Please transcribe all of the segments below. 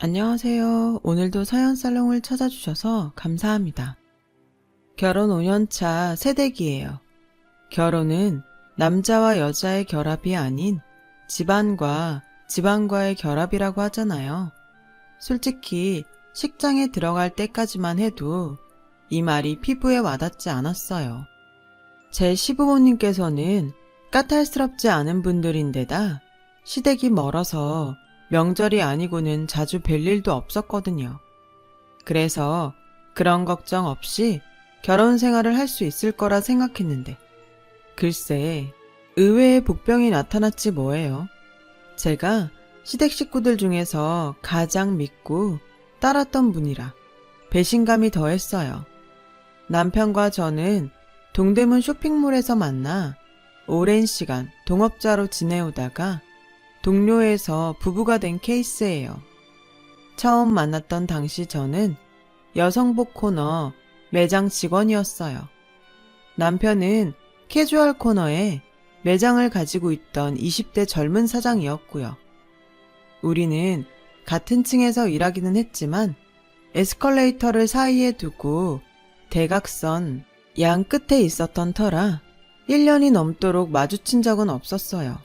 안녕하세요. 오늘도 사연살롱을 찾아주셔서 감사합니다. 결혼 5년차 새댁이에요. 결혼은 남자와 여자의 결합이 아닌 집안과 집안과의 결합이라고 하잖아요. 솔직히 식장에 들어갈 때까지만 해도 이 말이 피부에 와닿지 않았어요. 제 시부모님께서는 까탈스럽지 않은 분들인데다 시댁이 멀어서 명절이 아니고는 자주 뵐 일도 없었거든요. 그래서 그런 걱정 없이 결혼 생활을 할 수 있을 거라 생각했는데 글쎄 의외의 복병이 나타났지 뭐예요. 제가 시댁 식구들 중에서 가장 믿고 따랐던 분이라 배신감이 더했어요. 남편과 저는 동대문 쇼핑몰에서 만나 오랜 시간 동업자로 지내오다가 동료에서 부부가 된 케이스예요. 처음 만났던 당시 저는 여성복 코너 매장 직원이었어요. 남편은 캐주얼 코너에 매장을 가지고 있던 20대 젊은 사장이었고요. 우리는 같은 층에서 일하기는 했지만 에스컬레이터를 사이에 두고 대각선 양 끝에 있었던 터라 1년이 넘도록 마주친 적은 없었어요.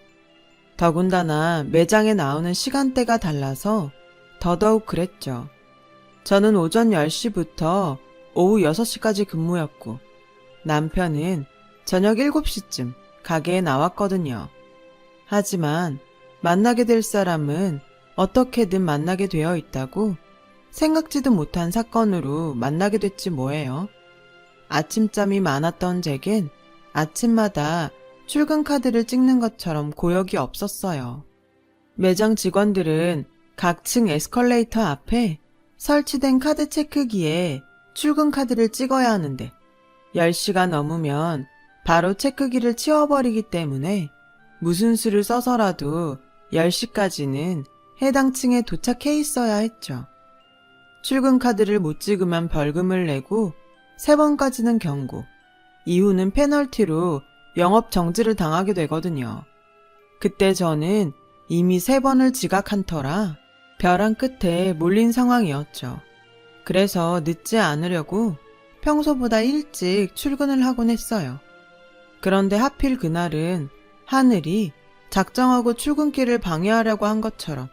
더군다나 매장에 나오는 시간대가 달라서 더더욱 그랬죠. 저는 오전 10시부터 오후 6시까지 근무였고 남편은 저녁 7시쯤 가게에 나왔거든요. 하지만 만나게 될 사람은 어떻게든 만나게 되어 있다고 생각지도 못한 사건으로 만나게 됐지 뭐예요. 아침잠이 많았던 제겐 아침마다 출근 카드를 찍는 것처럼 고역이 없었어요. 매장 직원들은 각 층 에스컬레이터 앞에 설치된 카드 체크기에 출근 카드를 찍어야 하는데 10시가 넘으면 바로 체크기를 치워버리기 때문에 무슨 수를 써서라도 10시까지는 해당 층에 도착해 있어야 했죠. 출근 카드를 못 찍으면 벌금을 내고 3번까지는 경고, 이후는 페널티로 영업 정지를 당하게 되거든요. 그때 저는 이미 3번을 지각한 터라 벼랑 끝에 몰린 상황이었죠. 그래서 늦지 않으려고 평소보다 일찍 출근을 하곤 했어요. 그런데 하필 그날은 하늘이 작정하고 출근길을 방해하려고 한 것처럼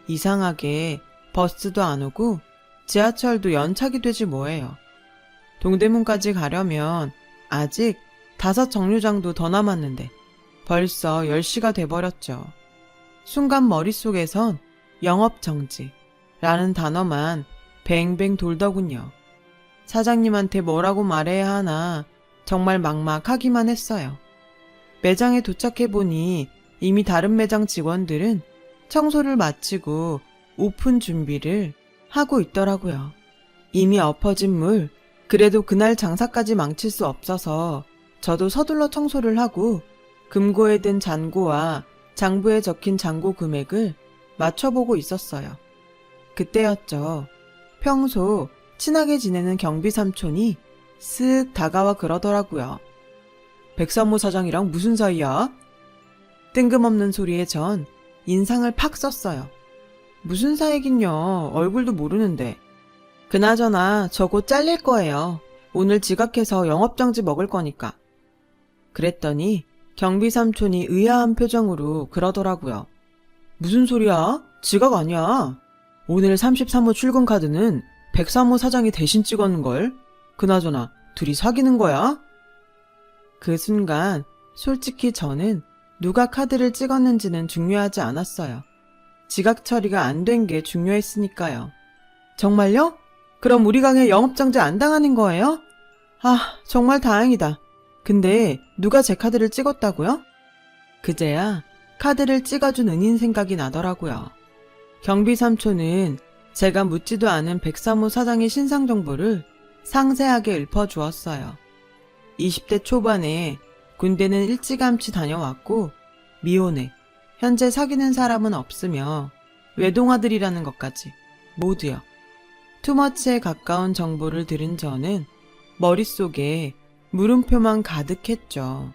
이상하게 버스도 안 오고 지하철도 연착이 되지 뭐예요. 동대문까지 가려면 아직 5 정류장도 더 남았는데 벌써 10시가 돼버렸죠. 순간 머릿속에선 영업정지라는 단어만 뱅뱅 돌더군요. 사장님한테 뭐라고 말해야 하나 정말 막막하기만 했어요. 매장에 도착해보니 이미 다른 매장 직원들은 청소를 마치고 오픈 준비를 하고 있더라고요. 이미 엎어진 물, 그래도 그날 장사까지 망칠 수 없어서 저도 서둘러 청소를 하고 금고에 든 잔고와 장부에 적힌 잔고 금액을 맞춰보고 있었어요. 그때였죠. 평소 친하게 지내는 경비 삼촌이 쓱 다가와 그러더라고요. 백삼호 사장이랑 무슨 사이야? 뜬금없는 소리에 전 인상을 팍 썼어요. 무슨 사이긴요. 얼굴도 모르는데. 그나저나 저 곧 잘릴 거예요. 오늘 지각해서 영업정지 먹을 거니까. 그랬더니 경비 삼촌이 의아한 표정으로 그러더라고요. 무슨 소리야? 지각 아니야. 오늘 33호 출근 카드는 103호 사장이 대신 찍었는걸? 그나저나 둘이 사귀는 거야? 그 순간 솔직히 저는 누가 카드를 찍었는지는 중요하지 않았어요. 지각 처리가 안 된 게 중요했으니까요. 정말요? 그럼 우리 가게 영업정지 안 당하는 거예요? 아, 정말 다행이다. 근데 누가 제 카드를 찍었다고요? 그제야 카드를 찍어준 은인 생각이 나더라고요. 경비 삼촌은 제가 묻지도 않은 103호 사장의 신상 정보를 상세하게 읊어주었어요. 20대 초반에 군대는 일찌감치 다녀왔고 미혼에 현재 사귀는 사람은 없으며 외동아들이라는 것까지 모두요. 투머치에 가까운 정보를 들은 저는 머릿속에 물음표만 가득했죠.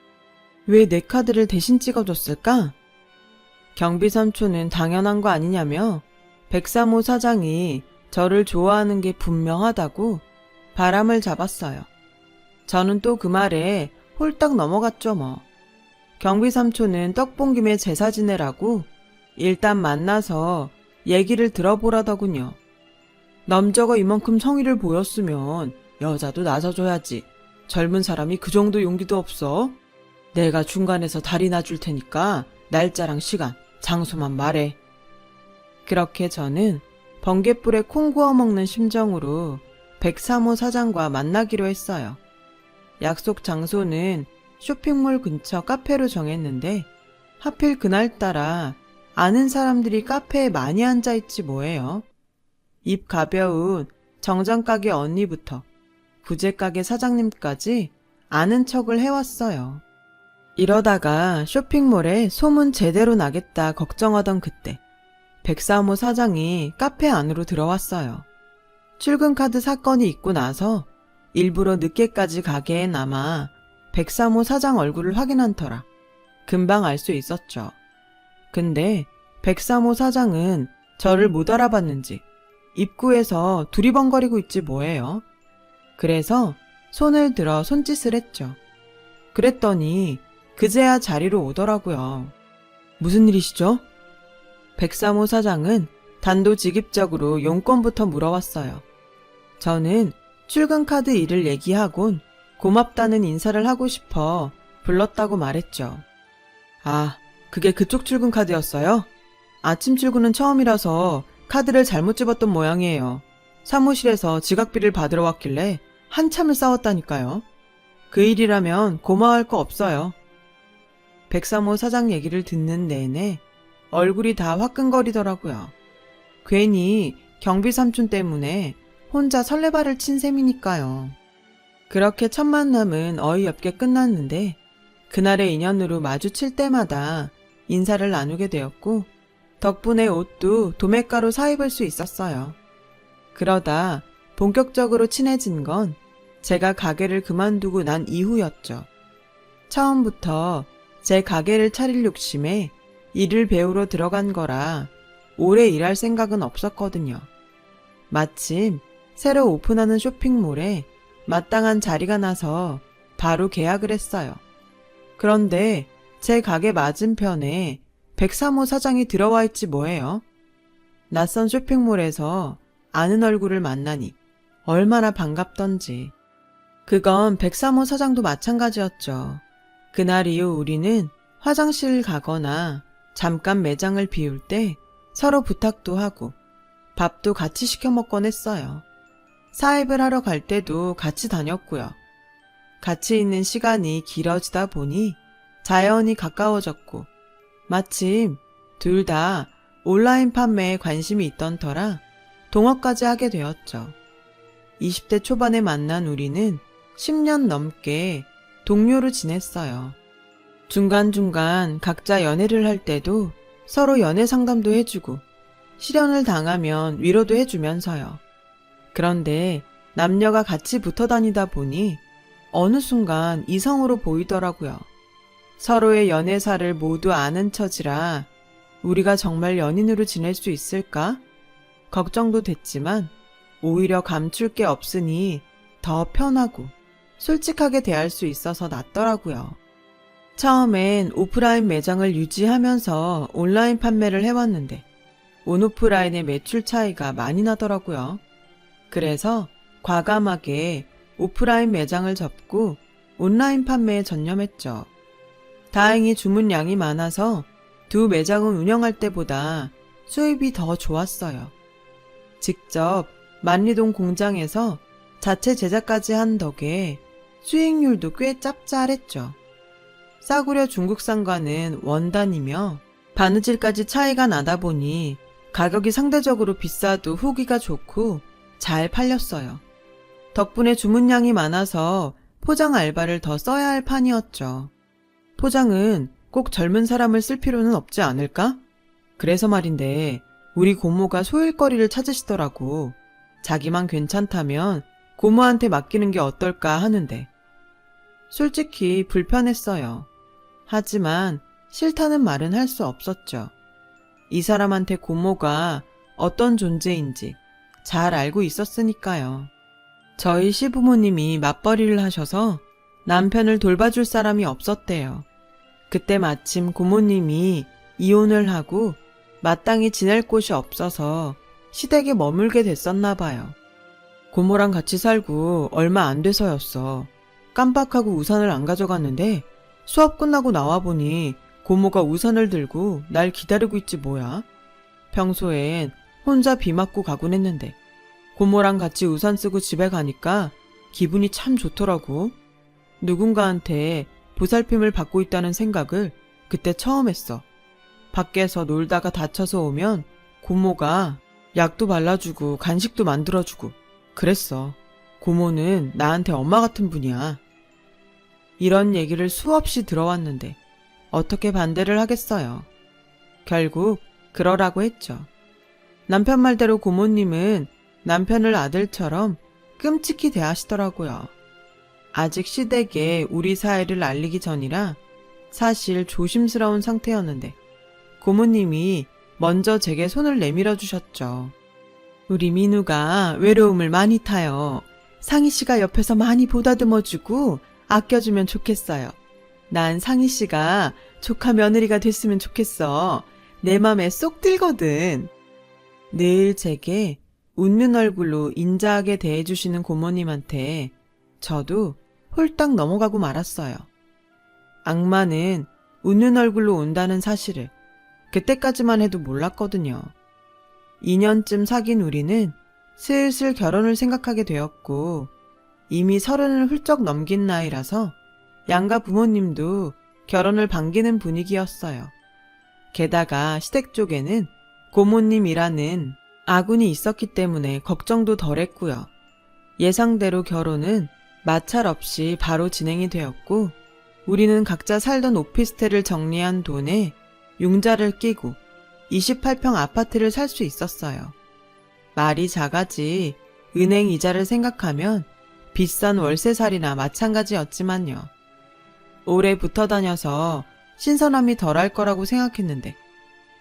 왜 내 카드를 대신 찍어줬을까? 경비 삼촌은 당연한 거 아니냐며 백삼호 사장이 저를 좋아하는 게 분명하다고 바람을 잡았어요. 저는 또 그 말에 홀딱 넘어갔죠 뭐. 경비삼촌은 떡본 김에 제사 지내라고 일단 만나서 얘기를 들어보라더군요. 남자가 이만큼 성의를 보였으면 여자도 나서줘야지. 젊은 사람이 그 정도 용기도 없어? 내가 중간에서 다리 놔줄 테니까 날짜랑 시간, 장소만 말해. 그렇게 저는 번갯불에 콩 구워 먹는 심정으로 103호 사장과 만나기로 했어요. 약속 장소는 쇼핑몰 근처 카페로 정했는데 하필 그날따라 아는 사람들이 카페에 많이 앉아있지 뭐예요. 입 가벼운 정장가게 언니부터 부제가게 사장님까지 아는 척을 해왔어요. 이러다가 쇼핑몰에 소문 제대로 나겠다 걱정하던 그때 103호 사장이 카페 안으로 들어왔어요. 출근카드 사건이 있고 나서 일부러 늦게까지 가게에 남아 103호 사장 얼굴을 확인한 터라 금방 알 수 있었죠. 근데 103호 사장은 저를 못 알아봤는지 입구에서 두리번거리고 있지 뭐예요. 그래서 손을 들어 손짓을 했죠. 그랬더니 그제야 자리로 오더라고요. 무슨 일이시죠? 103호 사장은 단도직입적으로 용건부터 물어왔어요. 저는 출근카드 일을 얘기하곤 고맙다는 인사를 하고 싶어 불렀다고 말했죠. 아, 그게 그쪽 출근카드였어요? 아침 출근은 처음이라서 카드를 잘못 집었던 모양이에요. 사무실에서 지각비를 받으러 왔길래 한참을 싸웠다니까요. 그 일이라면 고마워할 거 없어요. 103호 사장 얘기를 듣는 내내 얼굴이 다 화끈거리더라고요. 괜히 경비삼촌 때문에 혼자 설레발을 친 셈이니까요. 그렇게 첫 만남은 어이없게 끝났는데 그날의 인연으로 마주칠 때마다 인사를 나누게 되었고 덕분에 옷도 도매가로 사입을 수 있었어요. 그러다 본격적으로 친해진 건 제가 가게를 그만두고 난 이후였죠. 처음부터 제 가게를 차릴 욕심에 일을 배우러 들어간 거라 오래 일할 생각은 없었거든요. 마침 새로 오픈하는 쇼핑몰에 마땅한 자리가 나서 바로 계약을 했어요. 그런데 제 가게 맞은편에 103호 사장이 들어와 있지 뭐예요. 낯선 쇼핑몰에서 아는 얼굴을 만나니 얼마나 반갑던지. 그건 103호 사장도 마찬가지였죠. 그날 이후 우리는 화장실 가거나 잠깐 매장을 비울 때 서로 부탁도 하고 밥도 같이 시켜 먹곤 했어요. 사입을 하러 갈 때도 같이 다녔고요. 같이 있는 시간이 길어지다 보니 자연히 가까워졌고 마침 둘 다 온라인 판매에 관심이 있던 터라 동업까지 하게 되었죠. 20대 초반에 만난 우리는 10년 넘게 동료로 지냈어요. 중간중간 각자 연애를 할 때도 서로 연애 상담도 해주고 실연을 당하면 위로도 해주면서요. 그런데 남녀가 같이 붙어 다니다 보니 어느 순간 이성으로 보이더라고요. 서로의 연애사를 모두 아는 처지라 우리가 정말 연인으로 지낼 수 있을까? 걱정도 됐지만 오히려 감출 게 없으니 더 편하고 솔직하게 대할 수 있어서 낫더라고요. 처음엔 오프라인 매장을 유지하면서 온라인 판매를 해왔는데 온오프라인의 매출 차이가 많이 나더라고요. 그래서 과감하게 오프라인 매장을 접고 온라인 판매에 전념했죠. 다행히 주문량이 많아서 두 매장을 운영할 때보다 수입이 더 좋았어요. 직접 만리동 공장에서 자체 제작까지 한 덕에 수익률도 꽤 짭짤했죠. 싸구려 중국산과는 원단이며 바느질까지 차이가 나다 보니 가격이 상대적으로 비싸도 후기가 좋고 잘 팔렸어요. 덕분에 주문량이 많아서 포장 알바를 더 써야 할 판이었죠. 포장은 꼭 젊은 사람을 쓸 필요는 없지 않을까? 그래서 말인데 우리 고모가 소일거리를 찾으시더라고. 자기만 괜찮다면 고모한테 맡기는 게 어떨까 하는데. 솔직히 불편했어요. 하지만 싫다는 말은 할 수 없었죠. 이 사람한테 고모가 어떤 존재인지 잘 알고 있었으니까요. 저희 시부모님이 맞벌이를 하셔서 남편을 돌봐줄 사람이 없었대요. 그때 마침 고모님이 이혼을 하고 마땅히 지낼 곳이 없어서 시댁에 머물게 됐었나 봐요. 고모랑 같이 살고 얼마 안 돼서였어. 깜빡하고 우산을 안 가져갔는데 수업 끝나고 나와보니 고모가 우산을 들고 날 기다리고 있지 뭐야. 평소엔 혼자 비 맞고 가곤 했는데 고모랑 같이 우산 쓰고 집에 가니까 기분이 참 좋더라고. 누군가한테 보살핌을 받고 있다는 생각을 그때 처음 했어. 밖에서 놀다가 다쳐서 오면 고모가 약도 발라주고 간식도 만들어주고 그랬어. 고모는 나한테 엄마 같은 분이야. 이런 얘기를 수없이 들어왔는데 어떻게 반대를 하겠어요. 결국 그러라고 했죠. 남편 말대로 고모님은 남편을 아들처럼 끔찍히 대하시더라고요. 아직 시댁에 우리 사이를 알리기 전이라 사실 조심스러운 상태였는데 고모님이 먼저 제게 손을 내밀어 주셨죠. 우리 민우가 외로움을 많이 타요. 상희 씨가 옆에서 많이 보다듬어주고 아껴주면 좋겠어요. 난 상희 씨가 조카 며느리가 됐으면 좋겠어. 내 맘에 쏙 들거든. 늘 제게 웃는 얼굴로 인자하게 대해주시는 고모님한테 저도 홀딱 넘어가고 말았어요. 악마는 웃는 얼굴로 온다는 사실을 그때까지만 해도 몰랐거든요. 2년쯤 사귄 우리는 슬슬 결혼을 생각하게 되었고 이미 30을 훌쩍 넘긴 나이라서 양가 부모님도 결혼을 반기는 분위기였어요. 게다가 시댁 쪽에는 고모님이라는 아군이 있었기 때문에 걱정도 덜했고요. 예상대로 결혼은 마찰 없이 바로 진행이 되었고 우리는 각자 살던 오피스텔을 정리한 돈에 융자를 끼고 28평 아파트를 살 수 있었어요. 말이 작아지 은행 이자를 생각하면 비싼 월세살이나 마찬가지였지만요. 오래 붙어 다녀서 신선함이 덜할 거라고 생각했는데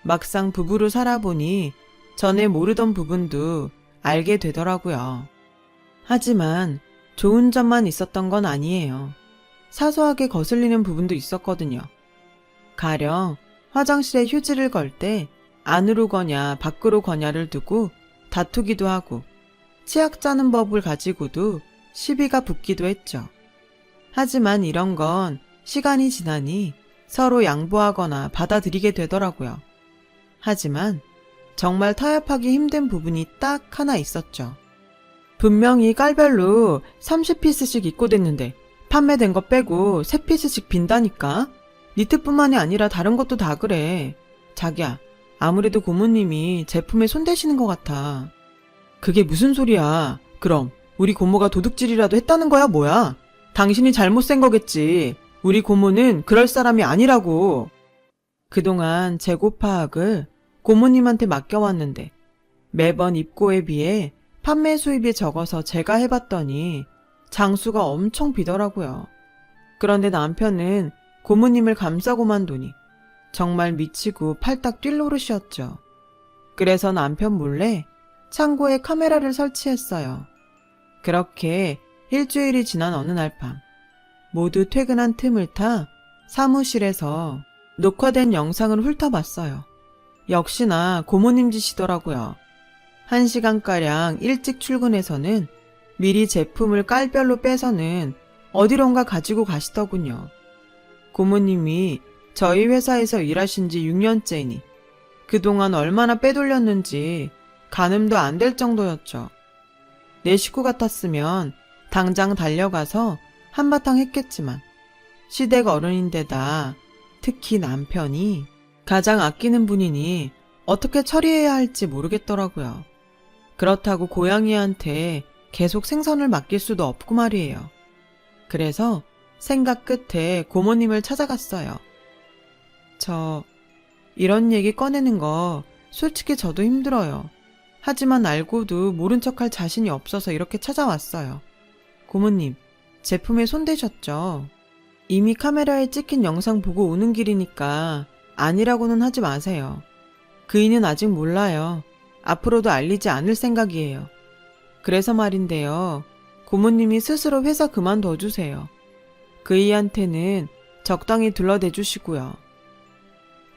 막상 부부로 살아보니 전에 모르던 부분도 알게 되더라고요. 하지만 좋은 점만 있었던 건 아니에요. 사소하게 거슬리는 부분도 있었거든요. 가령 화장실에 휴지를 걸 때 안으로 거냐 밖으로 거냐를 두고 다투기도 하고 치약 짜는 법을 가지고도 시비가 붙기도 했죠. 하지만 이런 건 시간이 지나니 서로 양보하거나 받아들이게 되더라고요. 하지만 정말 타협하기 힘든 부분이 딱 하나 있었죠. 분명히 깔별로 30피스씩 입고 됐는데 판매된 거 빼고 3피스씩 빈다니까? 니트뿐만이 아니라 다른 것도 다 그래. 자기야, 아무래도 고모님이 제품에 손대시는 것 같아. 그게 무슨 소리야. 그럼 우리 고모가 도둑질이라도 했다는 거야 뭐야? 당신이 잘못 센 거겠지. 우리 고모는 그럴 사람이 아니라고. 그동안 재고 파악을 고모님한테 맡겨왔는데 매번 입고에 비해 판매 수입이 적어서 제가 해봤더니 장수가 엄청 비더라고요. 그런데 남편은 고모님을 감싸고만 두니 정말 미치고 팔딱 뛸 노릇이었죠. 그래서 남편 몰래 창고에 카메라를 설치했어요. 그렇게 일주일이 지난 어느 날 밤 모두 퇴근한 틈을 타 사무실에서 녹화된 영상을 훑어봤어요. 역시나 고모님 짓이더라고요. 1시간가량 일찍 출근해서는 미리 제품을 깔별로 빼서는 어디론가 가지고 가시더군요. 고모님이 저희 회사에서 일하신 지 6년째이니 그동안 얼마나 빼돌렸는지 가늠도 안 될 정도였죠. 내 식구 같았으면 당장 달려가서 한바탕 했겠지만 시댁 어른인데다 특히 남편이 가장 아끼는 분이니 어떻게 처리해야 할지 모르겠더라고요. 그렇다고 고양이한테 계속 생선을 맡길 수도 없고 말이에요. 그래서 생각 끝에 고모님을 찾아갔어요. 이런 얘기 꺼내는 거 솔직히 저도 힘들어요. 하지만 알고도 모른 척할 자신이 없어서 이렇게 찾아왔어요. 고모님, 제품에 손대셨죠? 이미 카메라에 찍힌 영상 보고 오는 길이니까 아니라고는 하지 마세요. 그이는 아직 몰라요. 앞으로도 알리지 않을 생각이에요. 그래서 말인데요. 고모님이 스스로 회사 그만둬 주세요. 그이한테는 적당히 둘러대 주시고요.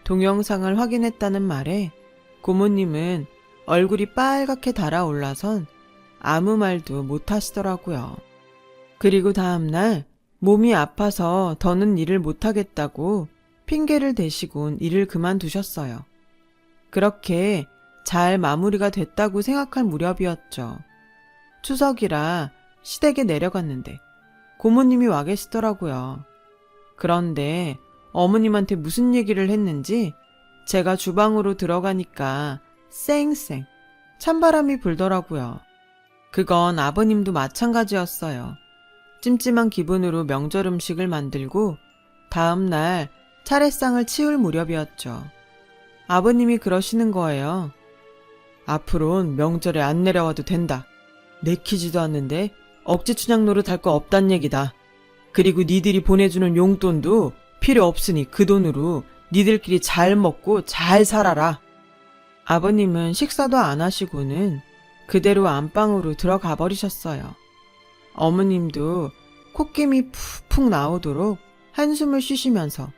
동영상을 확인했다는 말에 고모님은 얼굴이 빨갛게 달아올라선 아무 말도 못 하시더라고요. 그리고 다음날 몸이 아파서 더는 일을 못하겠다고 핑계를 대시곤 일을 그만두셨어요. 그렇게 잘 마무리가 됐다고 생각할 무렵이었죠. 추석이라 시댁에 내려갔는데 고모님이 와 계시더라고요. 그런데 어머님한테 무슨 얘기를 했는지 제가 주방으로 들어가니까 쌩쌩 찬바람이 불더라고요. 그건 아버님도 마찬가지였어요. 찜찜한 기분으로 명절 음식을 만들고 다음날 차례상을 치울 무렵이었죠. 아버님이 그러시는 거예요. 앞으론 명절에 안 내려와도 된다. 내키지도 않는데 억지춘향 노릇 할 거 없단 얘기다. 그리고 니들이 보내주는 용돈도 필요 없으니 그 돈으로 니들끼리 잘 먹고 잘 살아라. 아버님은 식사도 안 하시고는 그대로 안방으로 들어가 버리셨어요. 어머님도 콧김이 푹푹 나오도록 한숨을 쉬시면서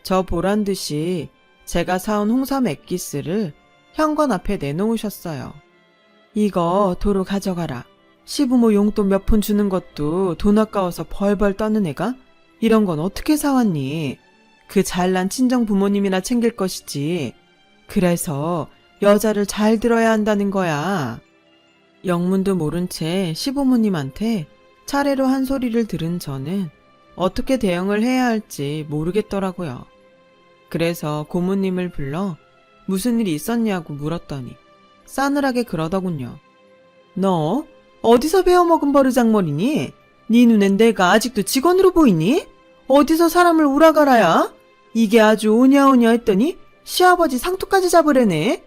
저 보란 듯이 제가 사온 홍삼 액기스를 현관 앞에 내놓으셨어요. 이거 도로 가져가라. 시부모 용돈 몇 푼 주는 것도 돈 아까워서 벌벌 떠는 애가 이런 건 어떻게 사왔니? 그 잘난 친정 부모님이나 챙길 것이지. 그래서 여자를 잘 들어야 한다는 거야. 영문도 모른 채 시부모님한테 차례로 한 소리를 들은 저는 어떻게 대응을 해야 할지 모르겠더라고요. 그래서 고모님을 불러 무슨 일이 있었냐고 물었더니 싸늘하게 그러더군요. 너 어디서 배워먹은 버르장머리니? 네 눈엔 내가 아직도 직원으로 보이니? 어디서 사람을 우라가라야? 이게 아주 오냐오냐 했더니 시아버지 상투까지 잡으래네.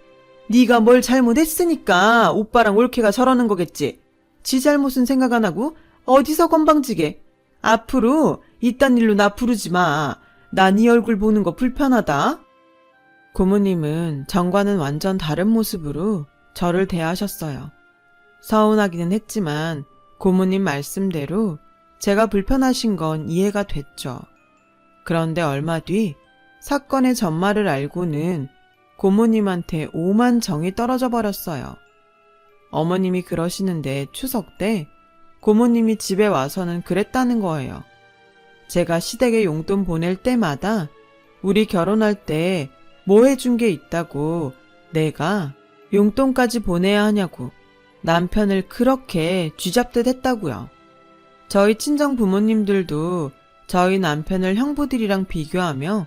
네가 뭘 잘못했으니까 오빠랑 올케가 저러는 거겠지. 지 잘못은 생각 안 하고 어디서 건방지게. 앞으로 이딴 일로 나 부르지 마. 나 네 얼굴 보는 거 불편하다. 고모님은 전과는 완전 다른 모습으로 저를 대하셨어요. 서운하기는 했지만 고모님 말씀대로 제가 불편하신 건 이해가 됐죠. 그런데 얼마 뒤 사건의 전말을 알고는 고모님한테 오만 정이 떨어져 버렸어요. 어머님이 그러시는데 추석 때 고모님이 집에 와서는 그랬다는 거예요. 제가 시댁에 용돈 보낼 때마다 우리 결혼할 때 뭐 해준 게 있다고 내가 용돈까지 보내야 하냐고 남편을 그렇게 쥐잡듯 했다고요. 저희 친정 부모님들도 저희 남편을 형부들이랑 비교하며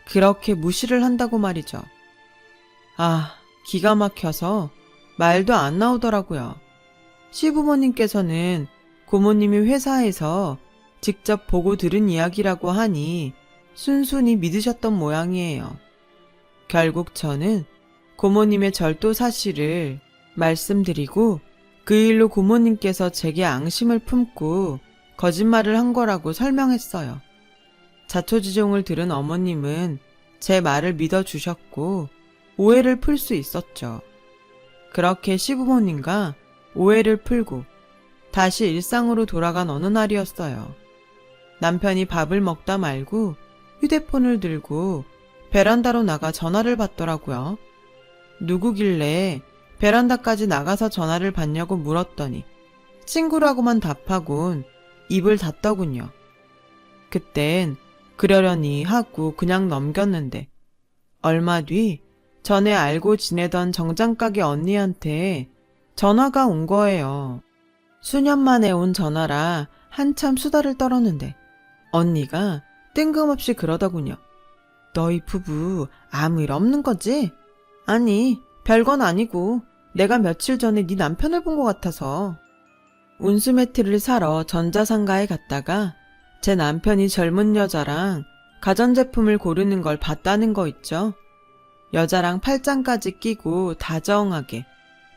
그렇게 무시를 한다고 말이죠. 아, 기가 막혀서 말도 안 나오더라고요. 시부모님께서는 고모님이 회사에서 직접 보고 들은 이야기라고 하니 순순히 믿으셨던 모양이에요. 결국 저는 고모님의 절도 사실을 말씀드리고 그 일로 고모님께서 제게 앙심을 품고 거짓말을 한 거라고 설명했어요. 자초지종을 들은 어머님은 제 말을 믿어주셨고 오해를 풀 수 있었죠. 그렇게 시부모님과 오해를 풀고 다시 일상으로 돌아간 어느 날이었어요. 남편이 밥을 먹다 말고 휴대폰을 들고 베란다로 나가 전화를 받더라고요. 누구길래 베란다까지 나가서 전화를 받냐고 물었더니 친구라고만 답하곤 입을 닫더군요. 그땐 그러려니 하고 그냥 넘겼는데 얼마 뒤 전에 알고 지내던 정장가게 언니한테 전화가 온 거예요. 수년 만에 온 전화라 한참 수다를 떨었는데 언니가 뜬금없이 그러더군요. 너희 부부 아무 일 없는 거지? 아니, 별건 아니고 내가 며칠 전에 네 남편을 본 것 같아서. 운수매트를 사러 전자상가에 갔다가 제 남편이 젊은 여자랑 가전제품을 고르는 걸 봤다는 거 있죠. 여자랑 팔짱까지 끼고 다정하게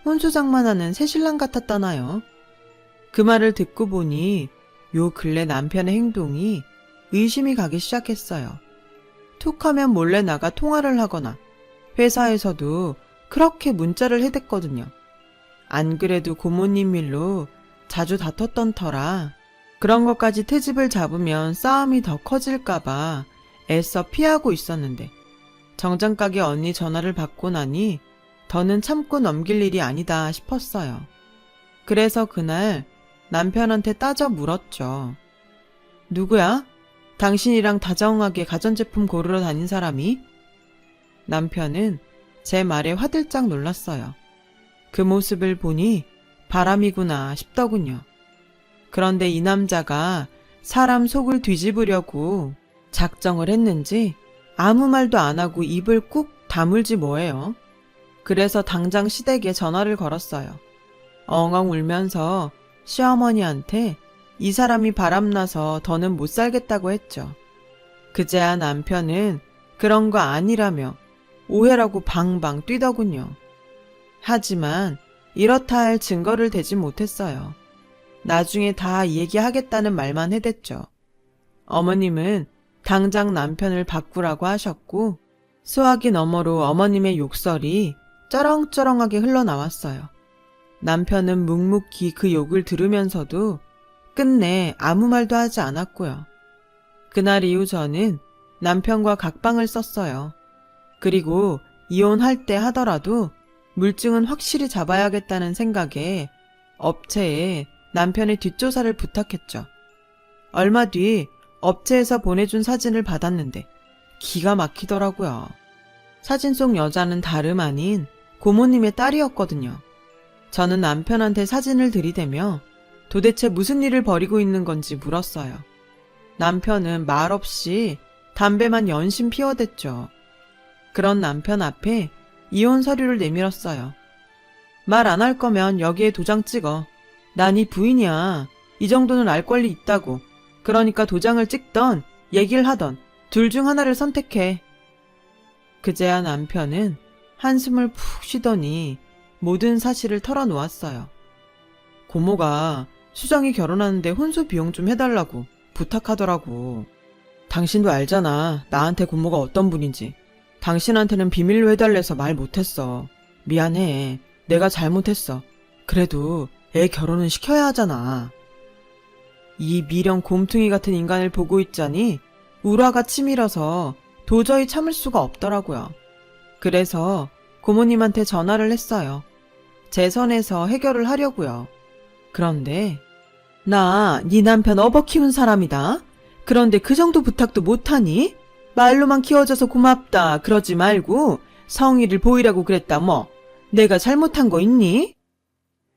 혼수장만하는 새신랑 같았다나요. 그 말을 듣고 보니 요 근래 남편의 행동이 의심이 가기 시작했어요. 툭 하면 몰래 나가 통화를 하거나 회사에서도 그렇게 문자를 해댔거든요. 안 그래도 고모님 일로 자주 다퉜던 터라 그런 것까지 트집을 잡으면 싸움이 더 커질까봐 애써 피하고 있었는데 정장가게 언니 전화를 받고 나니 더는 참고 넘길 일이 아니다 싶었어요. 그래서 그날 남편한테 따져 물었죠. 누구야? 당신이랑 다정하게 가전제품 고르러 다닌 사람이? 남편은 제 말에 화들짝 놀랐어요. 그 모습을 보니 바람이구나 싶더군요. 그런데 이 남자가 사람 속을 뒤집으려고 작정을 했는지 아무 말도 안 하고 입을 꾹 다물지 뭐예요. 그래서 당장 시댁에 전화를 걸었어요. 엉엉 울면서 시어머니한테 이 사람이 바람나서 더는 못 살겠다고 했죠. 그제야 남편은 그런 거 아니라며 오해라고 방방 뛰더군요. 하지만 이렇다 할 증거를 대지 못했어요. 나중에 다 얘기하겠다는 말만 해댔죠. 어머님은 당장 남편을 바꾸라고 하셨고 수화기 너머로 어머님의 욕설이 쩌렁쩌렁하게 흘러나왔어요. 남편은 묵묵히 그 욕을 들으면서도 끝내 아무 말도 하지 않았고요. 그날 이후 저는 남편과 각방을 썼어요. 그리고 이혼할 때 하더라도 물증은 확실히 잡아야겠다는 생각에 업체에 남편의 뒷조사를 부탁했죠. 얼마 뒤 업체에서 보내준 사진을 받았는데 기가 막히더라고요. 사진 속 여자는 다름 아닌 고모님의 딸이었거든요. 저는 남편한테 사진을 들이대며 도대체 무슨 일을 벌이고 있는 건지 물었어요. 남편은 말없이 담배만 연신 피워댔죠. 그런 남편 앞에 이혼 서류를 내밀었어요. 말 안 할 거면 여기에 도장 찍어. 난 네 부인이야. 이 정도는 알 권리 있다고. 그러니까 도장을 찍던 얘기를 하던 둘 중 하나를 선택해. 그제야 남편은 한숨을 푹 쉬더니 모든 사실을 털어놓았어요. 고모가 수정이 결혼하는데 혼수 비용 좀 해달라고 부탁하더라고. 당신도 알잖아. 나한테 고모가 어떤 분인지. 당신한테는 비밀로 해달래서 말 못했어. 미안해. 내가 잘못했어. 그래도 애 결혼은 시켜야 하잖아. 이 미련 곰퉁이 같은 인간을 보고 있자니 울화가 치밀어서 도저히 참을 수가 없더라고요. 그래서 고모님한테 전화를 했어요. 제 선에서 해결을 하려고요. 그런데 나 네 남편 업어 키운 사람이다. 그런데 그 정도 부탁도 못하니? 말로만 키워줘서 고맙다 그러지 말고 성의를 보이라고 그랬다 뭐. 내가 잘못한 거 있니?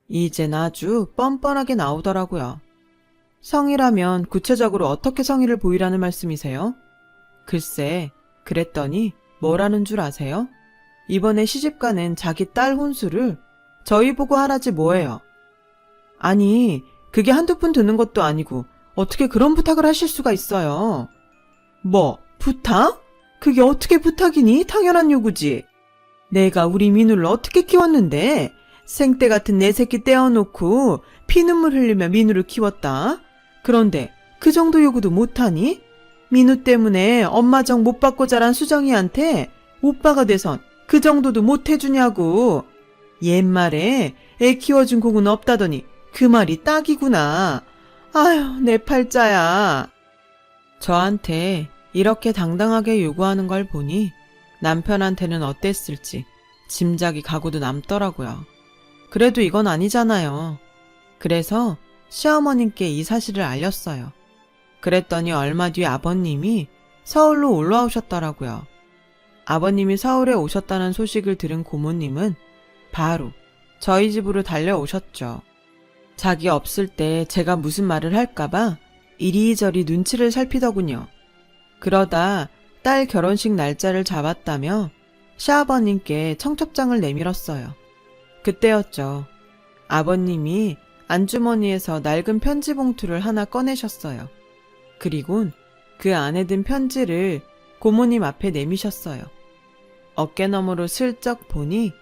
이젠 아주 뻔뻔하게 나오더라고요. 성의라면 구체적으로 어떻게 성의를 보이라는 말씀이세요? 글쎄, 그랬더니 뭐라는 줄 아세요? 이번에 시집가는 자기 딸 혼수를 저희 보고 하라지 뭐예요. 아니, 그게 한두 푼 드는 것도 아니고 어떻게 그런 부탁을 하실 수가 있어요. 뭐, 부탁? 그게 어떻게 부탁이니? 당연한 요구지. 내가 우리 민우를 어떻게 키웠는데 생떼 같은 내 새끼 떼어놓고 피눈물 흘리며 민우를 키웠다. 그런데 그 정도 요구도 못하니? 민우 때문에 엄마 정 못 받고 자란 수정이한테 오빠가 돼선 그 정도도 못해주냐고. 옛말에 애 키워준 공은 없다더니 그 말이 딱이구나. 아휴, 내 팔자야. 저한테 이렇게 당당하게 요구하는 걸 보니 남편한테는 어땠을지 짐작이 가고도 남더라고요. 그래도 이건 아니잖아요. 그래서 시어머님께 이 사실을 알렸어요. 그랬더니 얼마 뒤 아버님이 서울로 올라오셨더라고요. 아버님이 서울에 오셨다는 소식을 들은 고모님은 바로 저희 집으로 달려오셨죠. 자기 없을 때 제가 무슨 말을 할까봐 이리저리 눈치를 살피더군요. 그러다 딸 결혼식 날짜를 잡았다며 시아버님께 청첩장을 내밀었어요. 그때였죠. 아버님이 안주머니에서 낡은 편지 봉투를 하나 꺼내셨어요. 그리곤 그 안에 든 편지를 고모님 앞에 내미셨어요. 어깨너머로 슬쩍 보니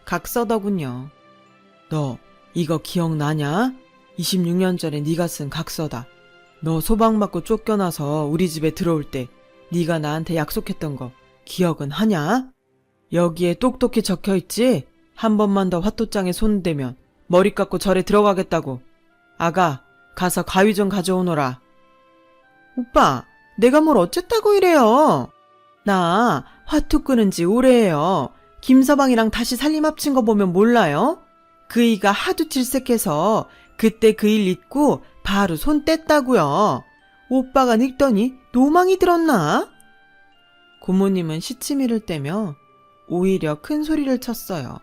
각서더군요. 너 이거 기억나냐? 26년 전에 네가 쓴 각서다. 너 소방받고 쫓겨나서 우리 집에 들어올 때 네가 나한테 약속했던 거 기억은 하냐? 여기에 똑똑히 적혀있지? 한 번만 더 화토장에 손대면 머리 깎고 절에 들어가겠다고. 아가, 가서 가위 좀 가져오너라. 오빠, 내가 뭘 어쨌다고 이래요? 나 화투 끄는 지 오래예요. 김서방이랑 다시 살림 합친 거 보면 몰라요? 그이가 하도 질색해서 그때 그 일 잊고 바로 손 뗐다고요. 오빠가 늙더니 노망이 들었나? 고모님은 시치미를 떼며 오히려 큰 소리를 쳤어요.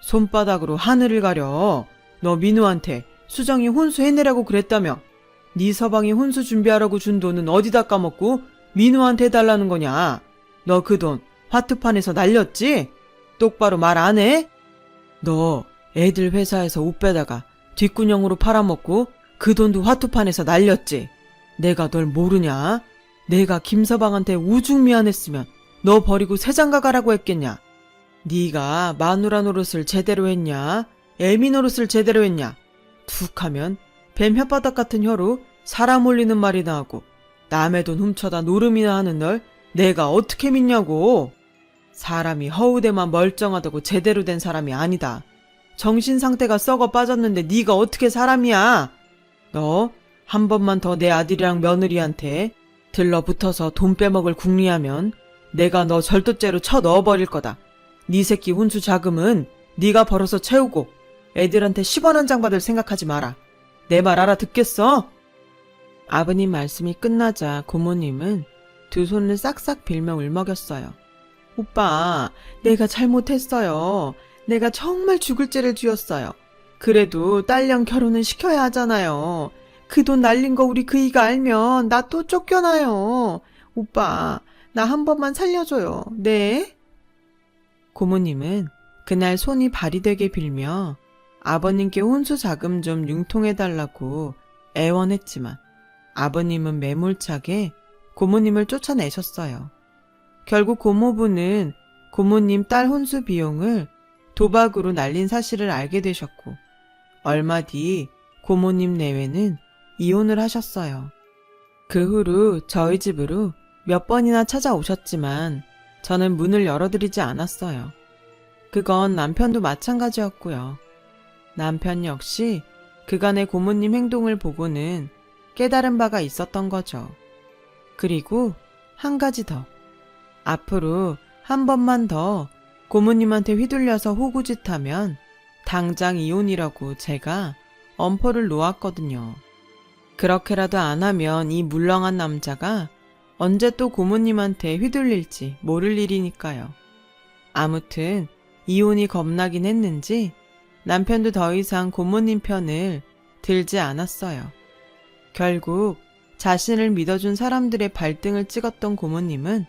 손바닥으로 하늘을 가려. 너 민우한테 수정이 혼수 해내라고 그랬다며. 네 서방이 혼수 준비하라고 준 돈은 어디다 까먹고 민우한테 해달라는 거냐? 너 그 돈 화투판에서 날렸지? 똑바로 말 안 해? 너 애들 회사에서 옷 빼다가 뒷구녕으로 팔아먹고 그 돈도 화투판에서 날렸지? 내가 널 모르냐? 내가 김서방한테 우중 미안했으면 너 버리고 새장가 가라고 했겠냐? 네가 마누라 노릇을 제대로 했냐? 애미 노릇을 제대로 했냐? 툭 하면 뱀 혓바닥 같은 혀로 사람 올리는 말이나 하고 남의 돈 훔쳐다 노름이나 하는 널 내가 어떻게 믿냐고. 사람이 허우대만 멀쩡하다고 제대로 된 사람이 아니다. 정신 상태가 썩어 빠졌는데 네가 어떻게 사람이야? 너 한 번만 더 내 아들이랑 며느리한테 들러붙어서 돈 빼먹을 궁리하면 내가 너 절도죄로 쳐 넣어버릴 거다. 네 새끼 혼수 자금은 네가 벌어서 채우고 애들한테 10원 한 장 받을 생각하지 마라. 내 말 알아듣겠어? 아버님 말씀이 끝나자 고모님은 두 손을 싹싹 빌며 울먹였어요. 오빠, 내가 잘못했어요. 내가 정말 죽을 죄를 지었어요. 그래도 딸랑 결혼은 시켜야 하잖아요. 그 돈 날린 거 우리 그이가 알면 나 또 쫓겨나요. 오빠, 나 한 번만 살려줘요. 네? 고모님은 그날 손이 발이 되게 빌며 아버님께 혼수 자금 좀 융통해달라고 애원했지만 아버님은 매몰차게 고모님을 쫓아내셨어요. 결국 고모부는 고모님 딸 혼수 비용을 도박으로 날린 사실을 알게 되셨고 얼마 뒤 고모님 내외는 이혼을 하셨어요. 그 후로 저희 집으로 몇 번이나 찾아오셨지만 저는 문을 열어드리지 않았어요. 그건 남편도 마찬가지였고요. 남편 역시 그간의 고모님 행동을 보고는 깨달은 바가 있었던 거죠. 그리고 한 가지 더. 앞으로 한 번만 더 고모님한테 휘둘려서 호구짓하면 당장 이혼이라고 제가 엄포를 놓았거든요. 그렇게라도 안 하면 이 물렁한 남자가 언제 또 고모님한테 휘둘릴지 모를 일이니까요. 아무튼 이혼이 겁나긴 했는지 남편도 더 이상 고모님 편을 들지 않았어요. 결국 자신을 믿어준 사람들의 발등을 찍었던 고모님은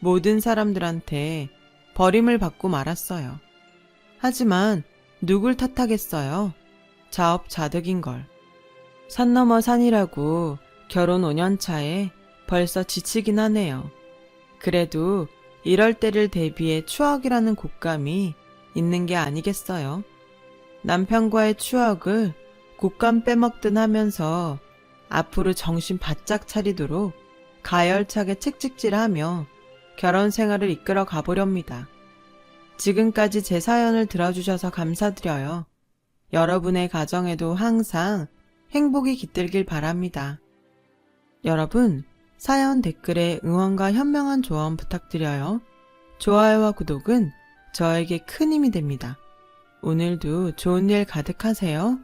모든 사람들한테 버림을 받고 말았어요. 하지만 누굴 탓하겠어요? 자업자득인걸. 산 넘어 산이라고 결혼 5년 차에 벌써 지치긴 하네요. 그래도 이럴 때를 대비해 추억이라는 곶감이 있는 게 아니겠어요? 남편과의 추억을 곶감 빼먹든 하면서 앞으로 정신 바짝 차리도록 가열차게 책찍질하며 결혼 생활을 이끌어 가보렵니다. 지금까지 제 사연을 들어주셔서 감사드려요. 여러분의 가정에도 항상 행복이 깃들길 바랍니다. 여러분, 사연 댓글에 응원과 현명한 조언 부탁드려요. 좋아요와 구독은 저에게 큰 힘이 됩니다. 오늘도 좋은 일 가득하세요.